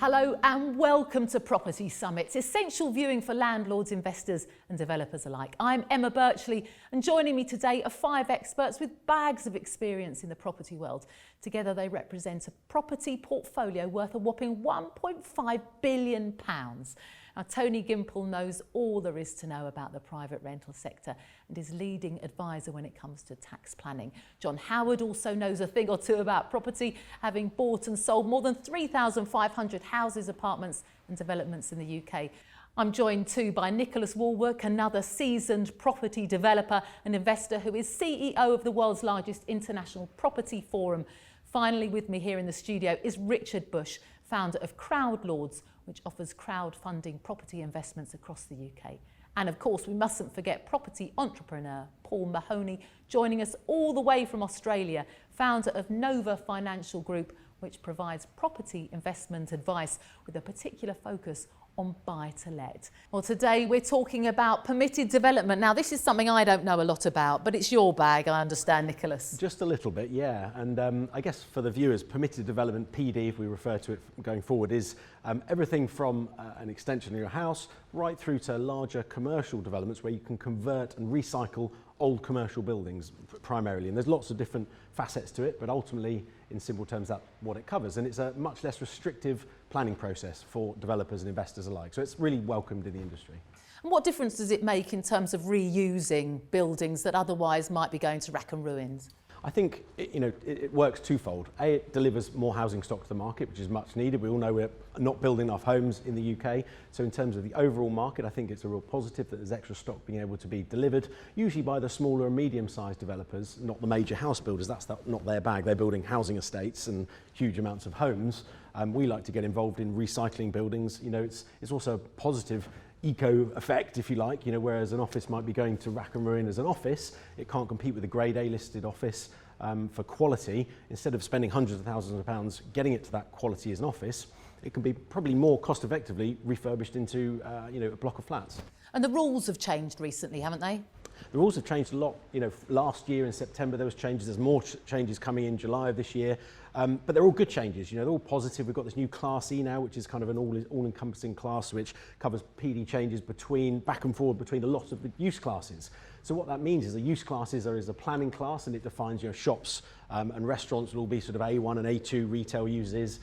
Hello and welcome to Property Summit's essential viewing for landlords, investors and developers alike. I'm Emma Birchley and joining me today are 5 experts with bags of experience in the property world. Together they represent a property portfolio worth a whopping £1.5 billion. Now, Tony Gimple knows all there is to know about the private rental sector and is leading advisor when it comes to tax planning. John Howard also knows a thing or two about property, having bought and sold more than 3,500 houses, apartments and developments in the UK. I'm joined too by Nicholas Walwork, another seasoned property developer and investor who is CEO of the world's largest international property forum. Finally with me here in the studio is Richard Bush, founder of Crowdlords, which offers crowdfunding property investments across the UK. And of course, we mustn't forget property entrepreneur Paul Mahoney, joining us all the way from Australia, founder of Nova Financial Group, which provides property investment advice with a particular focus on buy-to-let. Well, today we're talking about permitted development. Now, this is something I don't know a lot about, but it's your bag, I understand, Nicholas. Just a little bit, yeah. And I guess for the viewers, permitted development, PD, if we refer to it going forward, is everything from an extension of your house right through to larger commercial developments where you can convert and recycle old commercial buildings primarily. And there's lots of different facets to it, but ultimately, in simple terms, that's what it covers. And it's a much less restrictive planning process for developers and investors alike. So it's really welcomed in the industry. And what difference does it make in terms of reusing buildings that otherwise might be going to rack and ruins? I think it works twofold. A, it delivers more housing stock to the market, which is much needed. We all know we're not building enough homes in the UK. So in terms of the overall market, I think it's a real positive that there's extra stock being able to be delivered, usually by the smaller and medium-sized developers, not the major house builders. That's not their bag. They're building housing estates and huge amounts of homes. We like to get involved in recycling buildings. It's also a positive eco effect, if you like, whereas an office might be going to rack and ruin as an office, it can't compete with a grade A listed office for quality. Instead of spending hundreds of thousands of pounds getting it to that quality as an office, it can be probably more cost effectively refurbished into a block of flats. And the rules have changed recently, haven't they? The rules have changed a lot. Last year in September there was changes. There's more changes coming in July of this year, but they're all good changes. They're all positive. We've got this new Class E now, which is kind of an all-encompassing class, which covers PD changes back and forward between a lot of the use classes. So what that means is the use classes is a planning class, and it defines shops and restaurants will all be sort of A1 and A2 retail uses.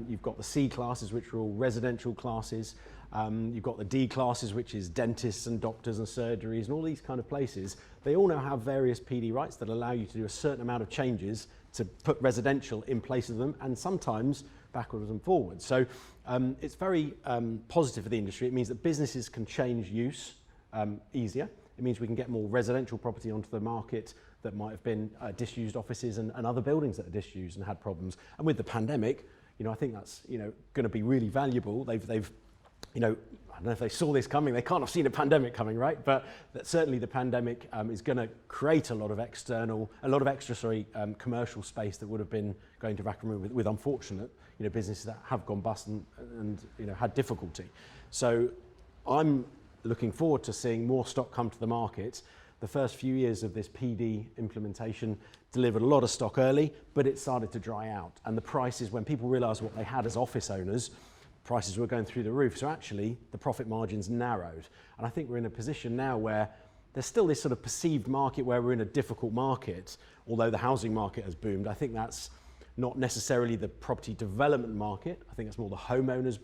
You've got the C classes, which are all residential classes. You've got the D classes, which is dentists and doctors and surgeries and all these kind of places. They all now have various PD rights that allow you to do a certain amount of changes to put residential in place of them, and sometimes backwards and forwards. So it's very positive for the industry. It means that businesses can change use easier. It means we can get more residential property onto the market that might have been disused offices and other buildings that are disused and had problems. And with the pandemic, I think that's going to be really valuable. They've I don't know if they saw this coming. They can't have seen a pandemic coming, right? But certainly the pandemic is going to create a lot of extra commercial space that would have been going to rack and ruin with unfortunate, businesses that have gone bust and had difficulty. So I'm looking forward to seeing more stock come to the market. The first few years of this PD implementation delivered a lot of stock early, but it started to dry out. And the prices, when people realised what they had as office owners, prices were going through the roof. So actually the profit margins narrowed. And I think we're in a position now where there's still this sort of perceived market where we're in a difficult market, although the housing market has boomed. I think that's not necessarily the property development market. I think it's more the homeowners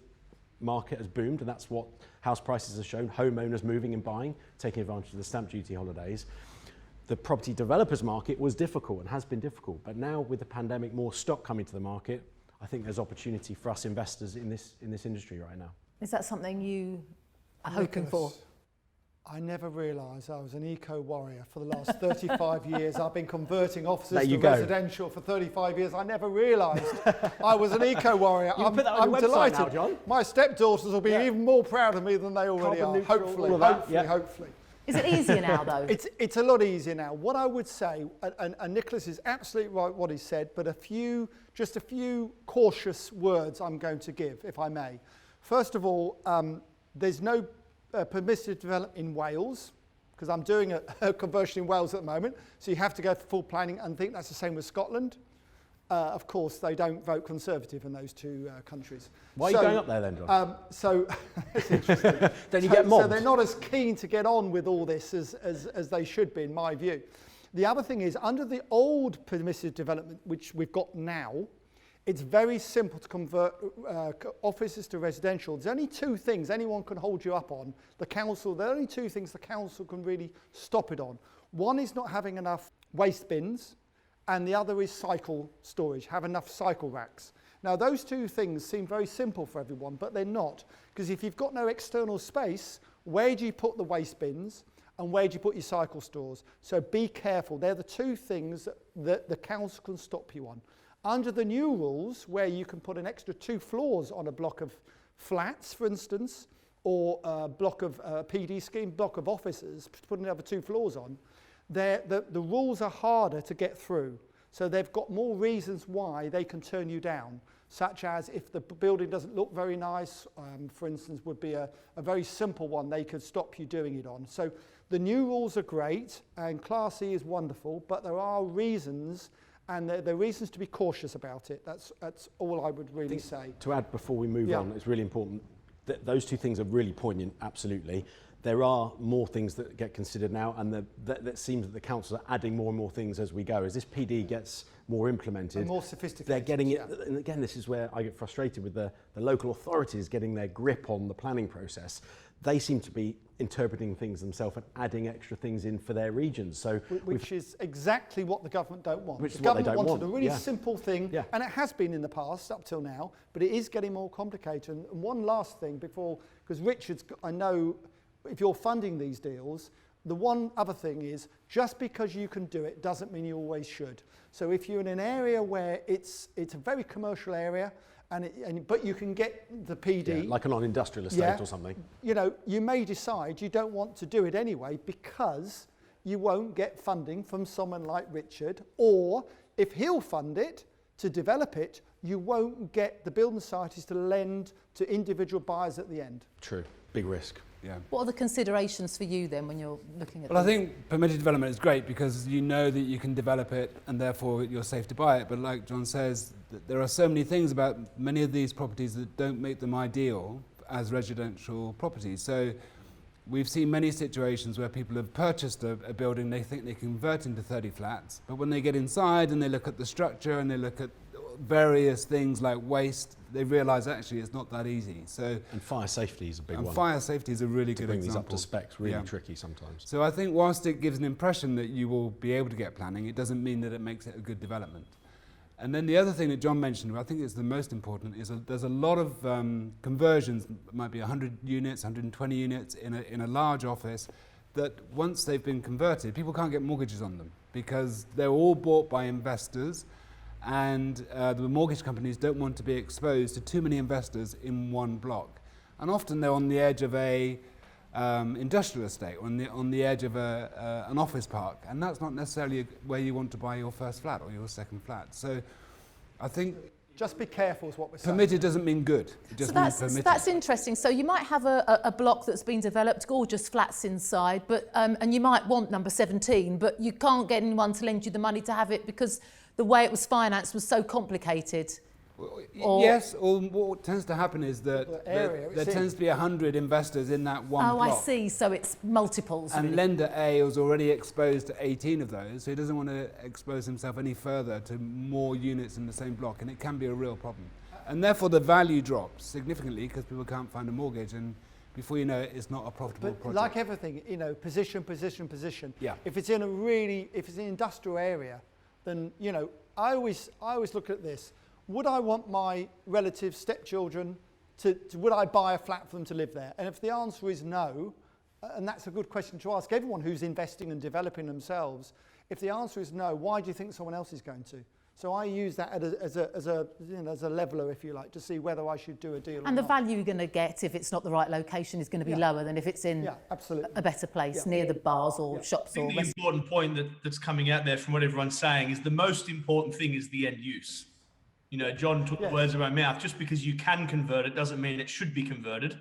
market has boomed, and that's what house prices have shown, homeowners moving and buying, taking advantage of the stamp duty holidays. The property developers market was difficult and has been difficult, but now with the pandemic, more stock coming to the market, I think there's opportunity for us investors in this industry right now. Is that something you are hoping for? I never realised I was an eco-warrior for the last 35 years. I've been converting offices to residential for 35 years. I never realised I was an eco-warrior. I'm delighted. Now, John. My stepdaughters will be even more proud of me than they already are. Hopefully. Is it easier now, though? It's a lot easier now. What I would say, and Nicholas is absolutely right what he said, but just a few cautious words I'm going to give, if I may. First of all, there's no permitted development in Wales, because I'm doing a conversion in Wales at the moment, so you have to go for full planning, and I think that's the same with Scotland. Of course, they don't vote Conservative in those two countries. Why are you going up there then, John? So it's interesting. Then you get mobbed. So they're not as keen to get on with all this as they should be, in my view. The other thing is, under the old permissive development, which we've got now, it's very simple to convert offices to residential. There's only two things anyone can hold you up on. The council, there are only two things the council can really stop it on. One is not having enough waste bins, and the other is cycle storage, have enough cycle racks. Now, those two things seem very simple for everyone, but they're not. Because if you've got no external space, where do you put the waste bins? And where do you put your cycle stores? So be careful. They're the two things that the council can stop you on. Under the new rules, where you can put an extra 2 floors on a block of flats, for instance, or a block of PD scheme, block of offices, to put another 2 floors on, the rules are harder to get through. So they've got more reasons why they can turn you down, such as if the building doesn't look very nice, for instance, would be a very simple one they could stop you doing it on. So the new rules are great, and Class E is wonderful, but there are reasons, and there are reasons to be cautious about it. That's all I would really say. To add before we move on, it's really important that those two things are really poignant, absolutely. There are more things that get considered now, and that seems that the council are adding more and more things as we go. As this PD gets more implemented, and more sophisticated, they're getting it. And again, this is where I get frustrated with the local authorities getting their grip on the planning process. They seem to be interpreting things themselves and adding extra things in for their regions. So which is exactly what the government don't want. Which the is what they government don't wanted want. a really simple thing, Yeah. and it has been in the past up till now, but it is getting more complicated. And one last thing before, because Richard's, I know if you're funding these deals, the one other thing is, just because you can do it doesn't mean you always should. So if you're in an area where it's a very commercial area, but you can get the PD, like an industrial estate or something. You know, you may decide you don't want to do it anyway because you won't get funding from someone like Richard, or if he'll fund it to develop it, you won't get the building societies to lend to individual buyers at the end. True, big risk. Yeah. What are the considerations for you then when you're looking at Well, I these? think permitted development is great because you know that you can develop it and therefore you're safe to buy it. But like John says, there are so many things about many of these properties that don't make them ideal as residential properties. So we've seen many situations where people have purchased a building, they think they can convert into 30 flats, but when they get inside and they look at the structure and they look at various things like waste, they realise actually it's not that easy. So and fire safety is a big one. Fire safety is a really to good bring example. these up to specs, really tricky sometimes. So I think whilst it gives an impression that you will be able to get planning, it doesn't mean that it makes it a good development. And then the other thing that John mentioned, I think is the most important, is there's a lot of conversions, it might be 100 units, 120 units in a large office, that once they've been converted, people can't get mortgages on them because they're all bought by investors, and the mortgage companies don't want to be exposed to too many investors in one block. And often they're on the edge of a industrial estate, on the edge of an office park, and that's not necessarily where you want to buy your first flat or your second flat. So I think just be careful is what we're saying. permitted doesn't mean good. It just means permitted. That's interesting. So you might have a block that's been developed, gorgeous flats inside, but and you might want number 17, but you can't get anyone to lend you the money to have it because the way it was financed was so complicated. Yes, or what tends to happen is that there tends to be 100 investors in that one block. I see, so it's multiples. And really. lender A is already exposed to 18 of those, so he doesn't want to expose himself any further to more units in the same block, and it can be a real problem. And therefore the value drops significantly because people can't find a mortgage, and before you know it, it's not a profitable project. Like everything, you know, position. Yeah. If it's in an industrial area, then, you know, I always look at this. Would I want my relatives, stepchildren, would I buy a flat for them to live there? And if the answer is no, and that's a good question to ask everyone who's investing and developing themselves, if the answer is no, why do you think someone else is going to? So I use that as a leveler, if you like, to see whether I should do a deal or not. And the value you're going to get if it's not the right location is going to be lower than if it's in a better place near the bars or shops. I think the important point that's coming out there from what everyone's saying is the most important thing is the end use. You know, John took the words out of my mouth. Just because you can convert it doesn't mean it should be converted.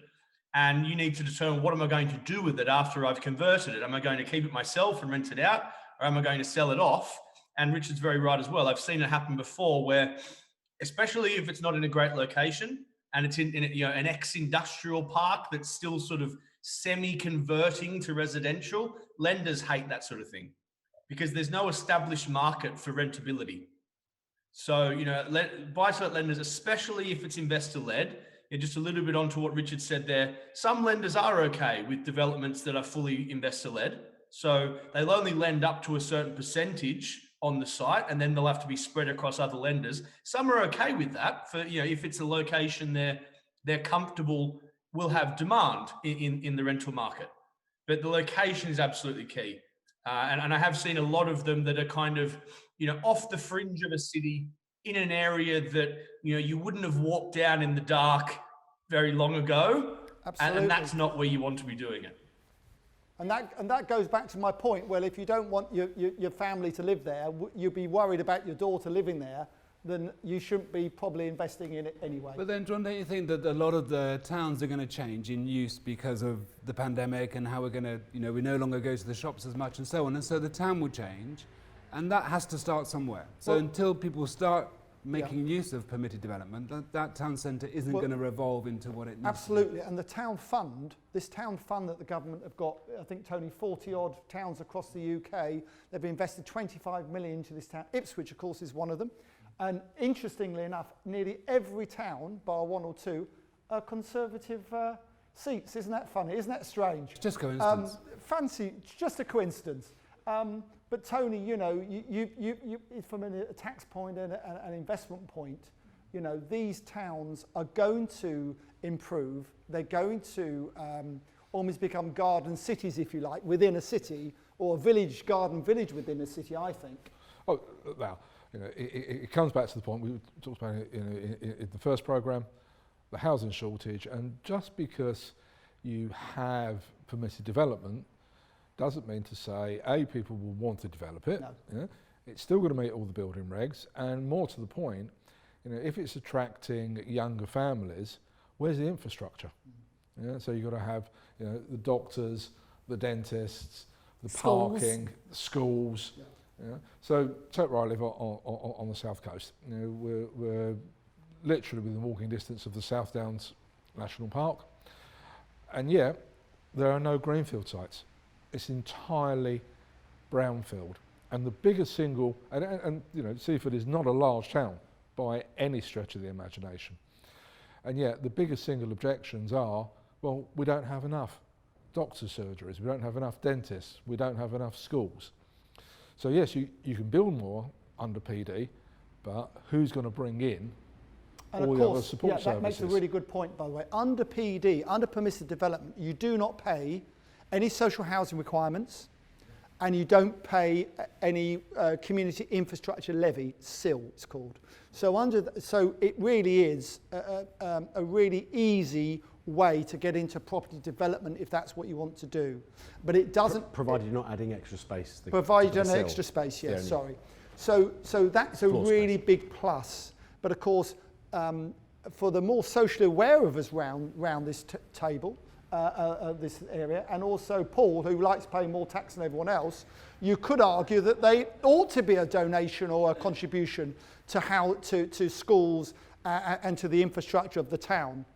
And you need to determine, what am I going to do with it after I've converted it? Am I going to keep it myself and rent it out? Or am I going to sell it off and Richard's very right as well. I've seen it happen before where, especially if it's not in a great location and it's in an ex-industrial park that's still sort of semi-converting to residential, lenders hate that sort of thing because there's no established market for rentability. So, buy-to-let lenders, especially if it's investor-led, just a little bit onto what Richard said there, some lenders are okay with developments that are fully investor-led. So they'll only lend up to a certain percentage on the site, and then they'll have to be spread across other lenders. Some are okay with that for, if it's a location they're comfortable will have demand in the rental market. But the location is absolutely key. And I have seen a lot of them that are kind of, off the fringe of a city in an area that, you wouldn't have walked down in the dark very long ago. Absolutely. And that's not where you want to be doing it. And that goes back to my point. Well, if you don't want your family to live there, you'd be worried about your daughter living there, then you shouldn't be probably investing in it anyway. But then, John, don't you think that a lot of the towns are going to change in use because of the pandemic and how we're going to, we no longer go to the shops as much and so on, and so the town will change, and that has to start somewhere. So until people start making use of permitted development, that town centre isn't going to revolve into what it needs. Absolutely, and the town fund, this town fund that the government have got, I think, Tony, 40 odd towns across the UK, they've invested 25 million into this town. Ipswich, of course, is one of them. And interestingly enough, nearly every town, bar one or two, are Conservative seats. Isn't that funny? Isn't that strange? Just coincidence. Just a coincidence. But Tony, you from a tax point and an investment point, these towns are going to improve. They're going to almost become garden cities, if you like, within a city, or a garden village within a city, I think. Oh, well, it comes back to the point we talked about in the first programme, the housing shortage, and just because you have permitted development doesn't mean to say, A, people will want to develop it. No. It's still going to meet all the building regs, and more to the point, if it's attracting younger families, where's the infrastructure? So you've got to have the doctors, the dentists, the parking, the schools. So take where I live on the south coast. We're literally within walking distance of the South Downs National Park, and yet there are no greenfield sites. It's entirely brownfield, and the biggest single, and Seaford is not a large town by any stretch of the imagination, and yet the biggest single objections are, well, we don't have enough doctors' surgeries, we don't have enough dentists, we don't have enough schools. So yes, you can build more under PD, but who's going to bring in all the other support services? That makes a really good point, by the way. Under PD, under permissive development, you do not pay any social housing requirements, and you don't pay any community infrastructure levy, CIL it's called. So it really is a really easy way to get into property development if that's what you want to do. But it doesn't... Provided you're not adding extra space. Provided an extra space, yes, sorry. So that's a really big plus. But of course, for the more socially aware of us round this table, this area, and also Paul, who likes paying more tax than everyone else, you could argue that they ought to be a donation or a contribution to schools and to the infrastructure of the town.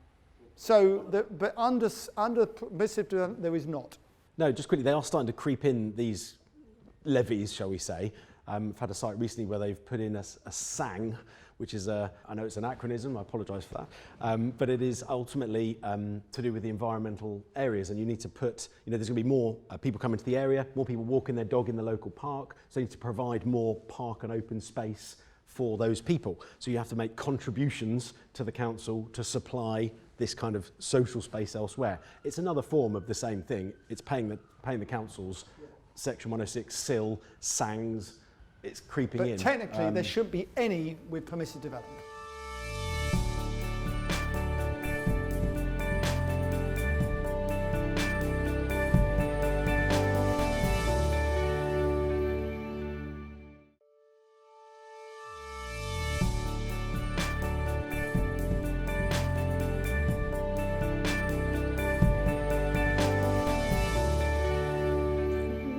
So, but under permissive development, there is not. No, just quickly, they are starting to creep in these levies, shall we say. I've had a site recently where they've put in a SANG, which is I know it's an acronym, I apologise for that, but it is ultimately to do with the environmental areas, and you need to put, there's going to be more people coming to the area, more people walking their dog in the local park, so you need to provide more park and open space for those people. So you have to make contributions to the council to supply this kind of social space elsewhere. It's another form of the same thing. It's paying the council's Section 106 SIL, SANGs. It's creeping in. But technically, there shouldn't be any with permissive development.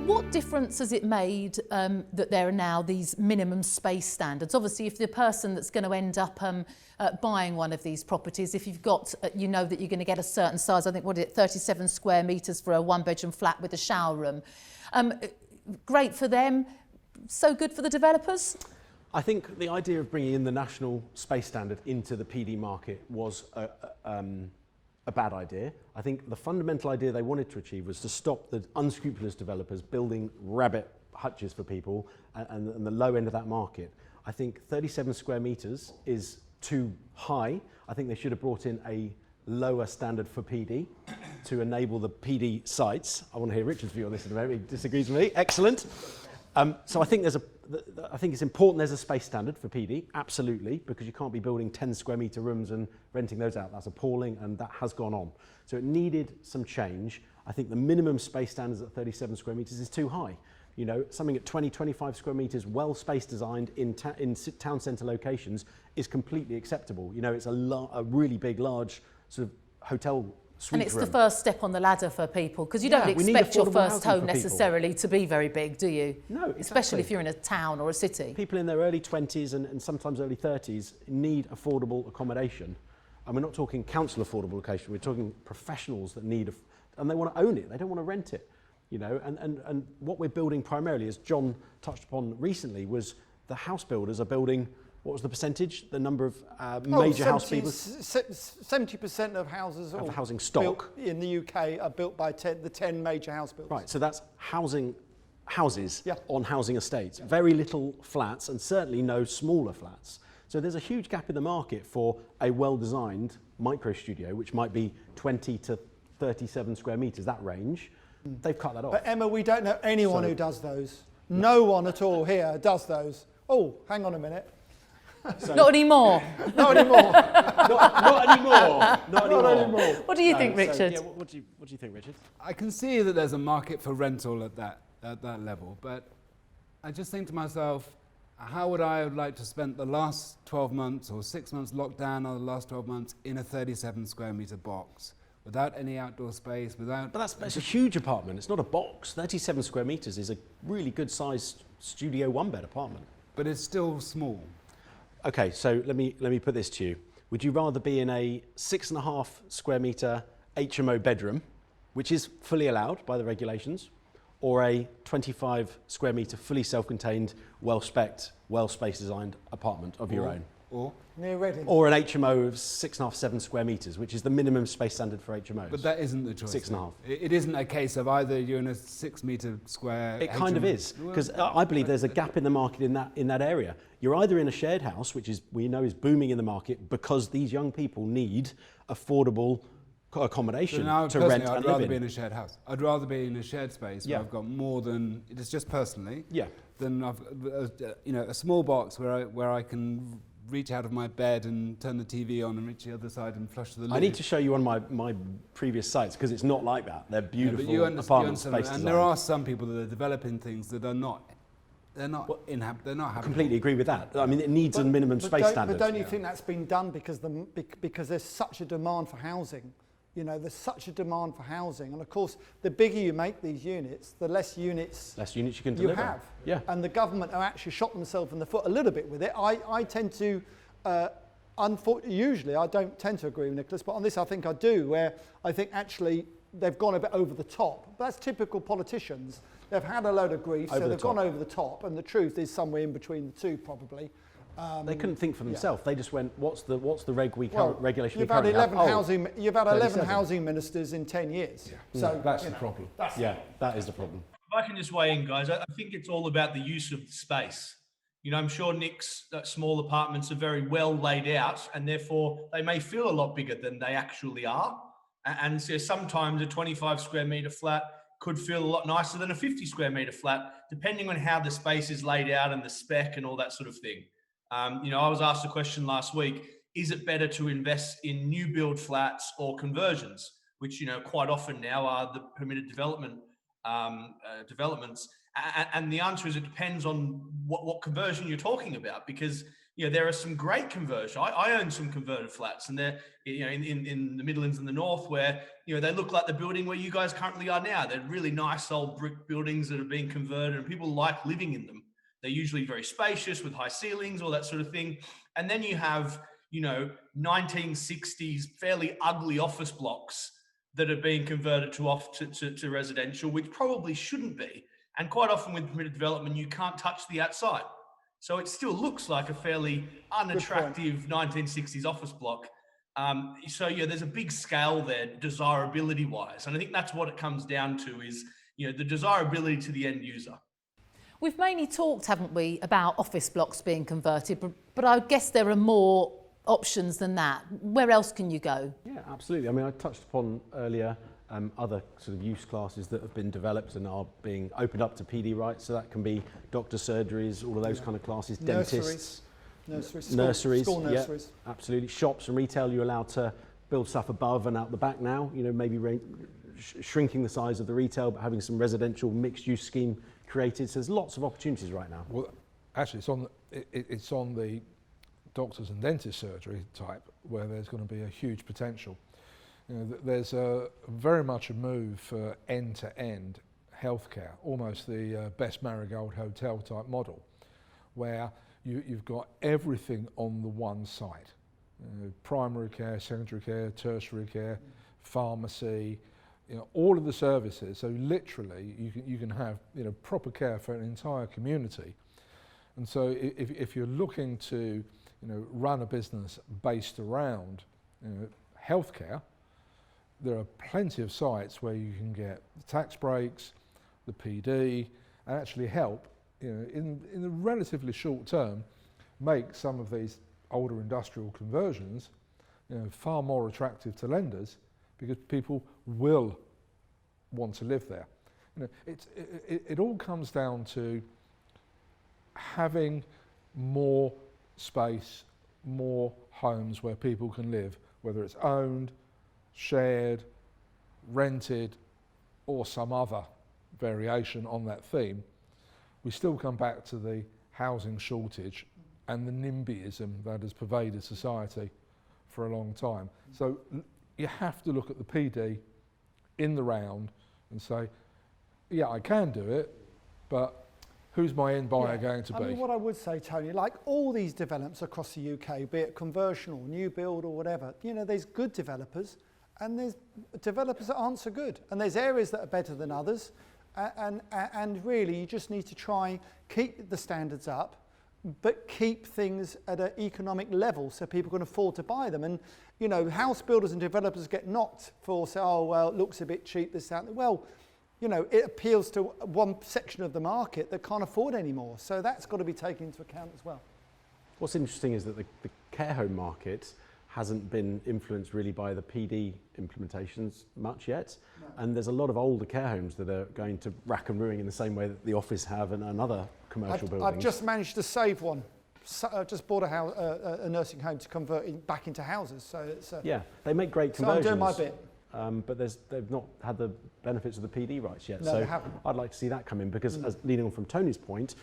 What difference has it made that there are now these minimum space standards? Obviously, if the person that's going to end up buying one of these properties, if you've got, you know that you're going to get a certain size, I think, what is it, 37 square metres for a one-bedroom flat with a shower room. Great for them, so good for the developers? I think the idea of bringing in the national space standard into the PD market was a bad idea. I think the fundamental idea they wanted to achieve was to stop the unscrupulous developers building rabbit hutches for people and the low end of that market. I think 37 square metres is too high. I think they should have brought in a lower standard for PD to enable the PD sites. I want to hear Richard's view on this in a moment. He disagrees with me. Excellent. So I think I think it's important there's a space standard for PD, absolutely, because you can't be building 10 square metre rooms and renting those out. That's appalling, and that has gone on. So it needed some change. I think the minimum space standards at 37 square metres is too high. You know, something at 20, 25 square metres, well space designed in town centre locations is completely acceptable. You know, it's a really big, large sort of hotel suite and it's room. the first step on the ladder for people, because you don't expect your first home necessarily to be very big, do you? No, exactly. Especially if you're in a town or a city. People in their early 20s and sometimes early 30s need affordable accommodation. And we're not talking council affordable accommodation, we're talking professionals that need, and they want to own it, they don't want to rent it. You know, and what we're building primarily, as John touched upon recently, was the house builders are building, what was the percentage? The number of major house builders? 70% of houses of the housing stock in the UK are built by the 10 major house builders. Right, so that's houses yeah. on housing estates. Yeah. Very little flats, and certainly no smaller flats. So there's a huge gap in the market for a well-designed micro studio, which might be 20 to 37 square metres, that range. They've cut that off. But Emma, we don't know anyone who does those. No one at all here does those. Oh, hang on a minute. So, not anymore. Not anymore. not anymore. Not anymore. What do you think, Richard? So, yeah, what do you think, Richard? I can see that there's a market for rental at that level, but I just think to myself, how would I like to spend the last 12 months or 6 months locked down, or the last 12 months in a 37 square metre box? Without any outdoor space, without... But that's a huge apartment. It's not a box. 37 square metres is a really good-sized studio one-bed apartment. But it's still small. Okay, so let me put this to you. Would you rather be in a 6.5 square metre HMO bedroom, which is fully allowed by the regulations, or a 25 square metre fully self-contained, well-specced, well-space designed apartment of your own? Or near Reading. Or an HMO of 6.5, 7 square metres, which is the minimum space standard for HMOs. But that isn't the choice. 6.5. It isn't a case of either you're in a 6 metre square. It kind of is, because I believe there's a gap in the market in that area. You're either in a shared house, which we know is booming in the market because these young people need affordable accommodation to rent and live in. I'd rather be in a shared house. I'd rather be in a shared space where I've got more than, it's just personally, than I've, a small box where I can reach out of my bed and turn the TV on and reach the other side and flush the lid. I need to show you on my previous sites, because it's not like that. They're beautiful apartment space design. And there are some people that are developing things that are not, they're not habitable. Completely agree with that. I mean, it needs a minimum space standard. But don't you think that's been done because there's such a demand for housing? You know, there's such a demand for housing, and of course, the bigger you make these units, the less units you can deliver. have. Yeah. And the government have actually shot themselves in the foot a little bit with it. I tend to, usually I don't tend to agree with Nicholas, but on this I think I do, where I think actually they've gone a bit over the top. That's typical politicians. They've had a load of grief, so they've gone over the top, and the truth is somewhere in between the two, probably. They couldn't think for themselves. They just went, "What's the regulation we you've had currently 11 have?" housing. You've had 11 housing ministers in 10 years. Yeah. So that's the problem. That is the problem. If I can just weigh in, guys, I think it's all about the use of the space. You know, I'm sure Nick's small apartments are very well laid out, and therefore they may feel a lot bigger than they actually are. And so sometimes a 25 square metre flat could feel a lot nicer than a 50 square metre flat, depending on how the space is laid out and the spec and all that sort of thing. I was asked a question last week, is it better to invest in new build flats or conversions, which, quite often now are the permitted developments. And the answer is it depends on what conversion you're talking about, because You know, there are some great conversion. I own some converted flats, and they're, you know, in the Midlands and the North, where, you know, they look like the building where you guys currently are now. They're really nice old brick buildings that are being converted, and people like living in them. They're usually very spacious with high ceilings, all that sort of thing. And then you have, you know, 1960s fairly ugly office blocks that are being converted to residential, which probably shouldn't be. And quite often with permitted development, you can't touch the outside. So it still looks like a fairly unattractive 1960s office block. So yeah, there's a big scale there, desirability wise. And I think that's what it comes down to is, you know, the desirability to the end user. We've mainly talked, haven't we, about office blocks being converted, but I guess there are more options than that. Where else can you go? Yeah, absolutely. I mean, I touched upon earlier other sort of use classes that have been developed and are being opened up to PD rights. So that can be doctor surgeries, all of those kind of classes, dentists, nurseries, school nurseries. Yeah, absolutely. Shops and retail, you're allowed to build stuff above and out the back now. You know, maybe shrinking the size of the retail, but having some residential mixed-use scheme created. So there's lots of opportunities right now. Well, actually, it's on the doctors and dentist surgery type where there's going to be a huge potential. You know, there's very much a move for end-to-end healthcare, almost the Best Marigold Hotel type model, where you've got everything on the one site. Primary care, secondary care, tertiary care, pharmacy, you know, all of the services. So literally you can have, you know, proper care for an entire community. And so if you're looking to, you know, run a business based around, you know, healthcare, there are plenty of sites where you can get the tax breaks, the PD, and actually help, you know, in a relatively short term, make some of these older industrial conversions, you know, far more attractive to lenders, because people will want to live there. You know, it all comes down to having more space, more homes where people can live, whether it's owned, shared, rented, or some other variation on that theme. We still come back to the housing shortage and the NIMBYism that has pervaded society for a long time. So you have to look at the PD in the round and say, yeah, I can do it, but who's my end buyer going to be? I mean, what I would say, Tony, like all these developments across the UK, be it conversion or new build or whatever, you know, there's good developers and there's developers that aren't so good. And there's areas that are better than others. And really, you just need to try keep the standards up, but keep things at an economic level so people can afford to buy them. And, you know, house builders and developers get knocked for, say, oh, well, it looks a bit cheap, this, that. Well, you know, it appeals to one section of the market that can't afford anymore. So that's got to be taken into account as well. What's interesting is that the care home market hasn't been influenced really by the PD implementations much yet. No. And there's a lot of older care homes that are going to rack and ruin in the same way that the office have and other commercial buildings. I've just managed to save one. So I just bought a nursing home to convert back into houses. So it's yeah, they make great conversions. So I'm doing my bit. But they've not had the benefits of the PD rights yet. No, so they haven't. I'd like to see that come in because, as leading on from Tony's point,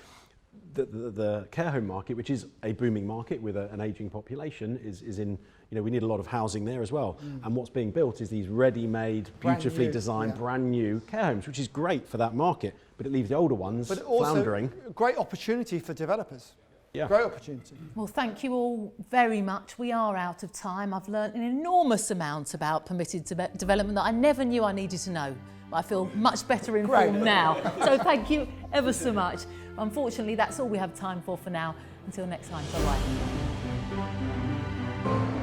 the care home market, which is a booming market with an ageing population, is in, you know, we need a lot of housing there as well. And what's being built is these ready-made, beautifully designed, brand new care homes, which is great for that market, but it leaves the older ones floundering. But also a great opportunity for developers. Yeah. Great opportunity. Well, thank you all very much. We are out of time. I've learnt an enormous amount about permitted development that I never knew I needed to know. But I feel much better informed now. So thank you ever so much. Unfortunately, that's all we have time for now. Until next time, bye-bye.